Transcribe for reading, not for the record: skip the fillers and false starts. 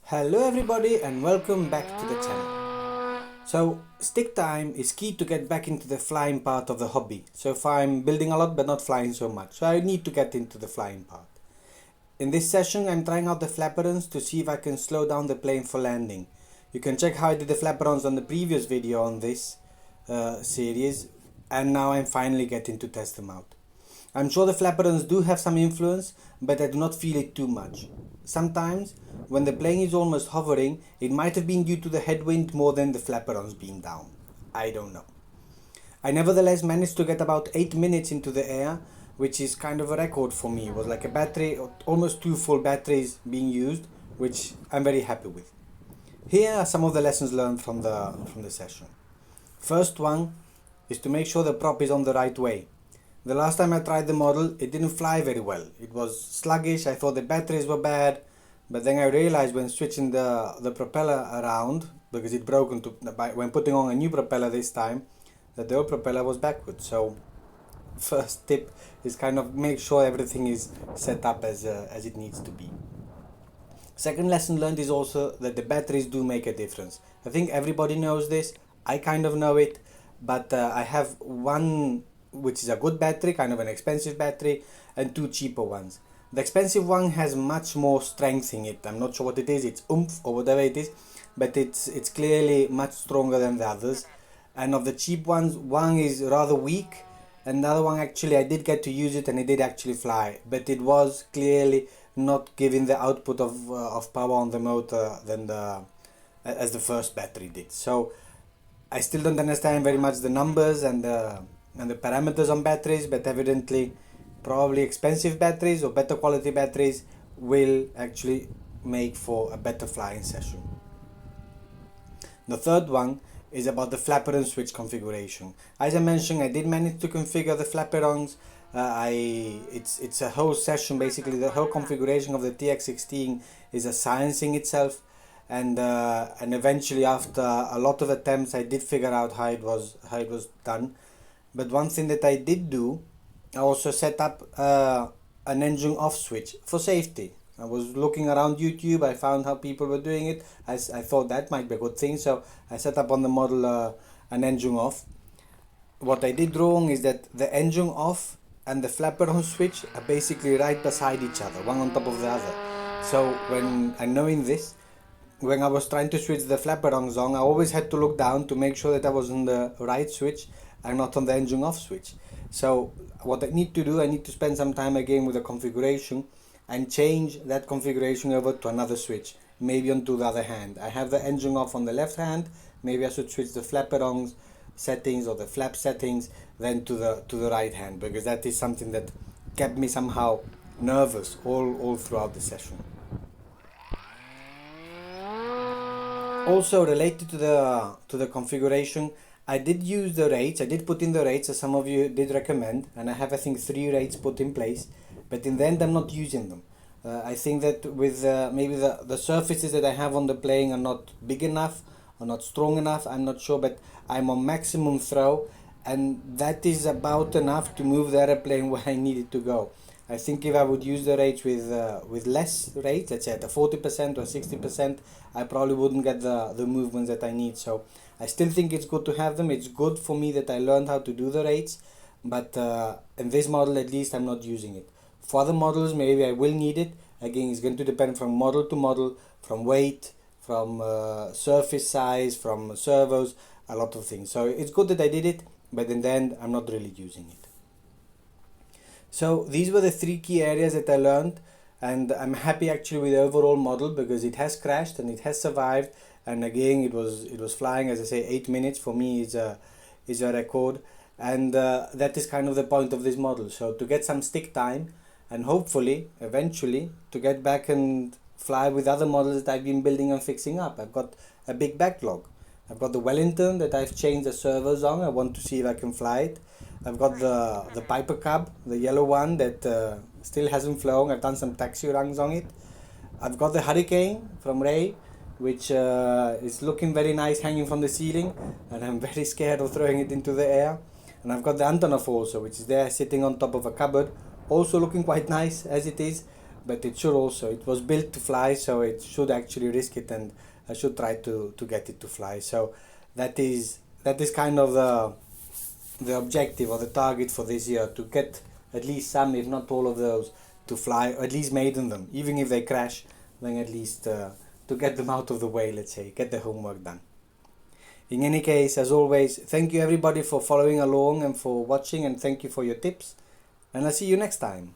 Hello everybody and welcome back to the channel. So stick time is key to get back into the flying part of the hobby. So far I'm building a lot but not flying so much. So I need to get into the flying part. In this session I'm trying out the Flaperons to see if I can slow down the plane for landing. You can check how I did the Flaperons on the previous video on this series, and now I'm finally getting to test them out. I'm sure the Flaperons do have some influence, but I do not feel it too much. Sometimes, when the plane is almost hovering, it might have been due to the headwind more than the Flaperons being down. I don't know. I nevertheless managed to get about 8 minutes into the air, which is kind of a record for me. It was like a battery, almost 2 full batteries being used, which I'm very happy with. Here are some of the lessons learned from the session. First one is to make sure the prop is on the right way. The last time I tried the model, it didn't fly very well. It was sluggish, I thought the batteries were bad, but then I realized when switching the propeller around, because it broke when putting on a new propeller this time, that the old propeller was backwards. So first tip is kind of make sure everything is set up as it needs to be. Second lesson learned is also that the batteries do make a difference. I think everybody knows this. I kind of know it, but I have one which is a good battery, kind of an expensive battery, and two cheaper ones. The expensive one has much more strength in it. I'm not sure what it is. It's oomph or whatever it is, but it's clearly much stronger than the others. And of the cheap ones, one is rather weak, and the other one actually I did get to use it and it did actually fly, but it was clearly not giving the output of power on the motor as the first battery did. So I still don't understand very much the numbers and the parameters on batteries, but evidently probably expensive batteries or better quality batteries will actually make for a better flying session. The third one is about the Flaperon switch configuration. As I mentioned, I did manage to configure the Flaperons. It's a whole session. Basically the whole configuration of the TX16 is a science in itself, and eventually after a lot of attempts I did figure out how it was done. But one thing that I did do, I also set up an engine off switch for safety. I was looking around YouTube, I found how people were doing it. I thought that might be a good thing, so I set up on the model an engine off. What I did wrong is that the engine off and the Flaperon switch are basically right beside each other, one on top of the other. So knowing this, when I was trying to switch the Flaperons on, I always had to look down to make sure that I was on the right switch and not on the engine off switch. So what I need to do, I need to spend some time again with the configuration and change that configuration over to another switch, maybe onto the other hand. I have the engine off on the left hand, maybe I should switch the Flaperons settings or the flap settings then to the right hand, because that is something that kept me somehow nervous all throughout the session. Also related to the configuration, I did use the rates. I did put in the rates as some of you did recommend, and I have I think 3 rates put in place, but in the end I'm not using them. I think that with maybe the surfaces that I have on the plane are not big enough or not strong enough, I'm not sure, but I'm on maximum throw, and that is about enough to move the airplane where I need it to go. I think if I would use the rates with less rates, let's say at a 40% or 60%, I probably wouldn't get the movements that I need. So I still think it's good to have them. It's good for me that I learned how to do the rates, but in this model at least I'm not using it. For other models maybe I will need it. Again, it's going to depend from model to model, from weight, from surface size, from servos, a lot of things. So it's good that I did it, but in the end I'm not really using it. So these were the 3 key areas that I learned, and I'm happy actually with the overall model because it has crashed and it has survived, and again it was flying, as I say, 8 minutes for me is a record, and that is kind of the point of this model. So to get some stick time and hopefully eventually to get back and fly with other models that I've been building and fixing up. I've got a big backlog. I've got the Wellington that I've changed the servos on. I want to see if I can fly it. I've got the Piper Cub, the yellow one that still hasn't flown. I've done some taxi runs on it. I've got the Hurricane from Ray, which is looking very nice hanging from the ceiling, and I'm very scared of throwing it into the air. And I've got the Antonov also, which is there sitting on top of a cupboard, also looking quite nice as it is, but it should also, it was built to fly, so it should actually risk it, and I should try to get it to fly. So that is kind of the objective or the target for this year, to get at least some, if not all of those, to fly, or at least maiden them. Even if they crash, then at least to get them out of the way, let's say, get the homework done. In any case, as always, thank you everybody for following along and for watching, and thank you for your tips, and I'll see you next time.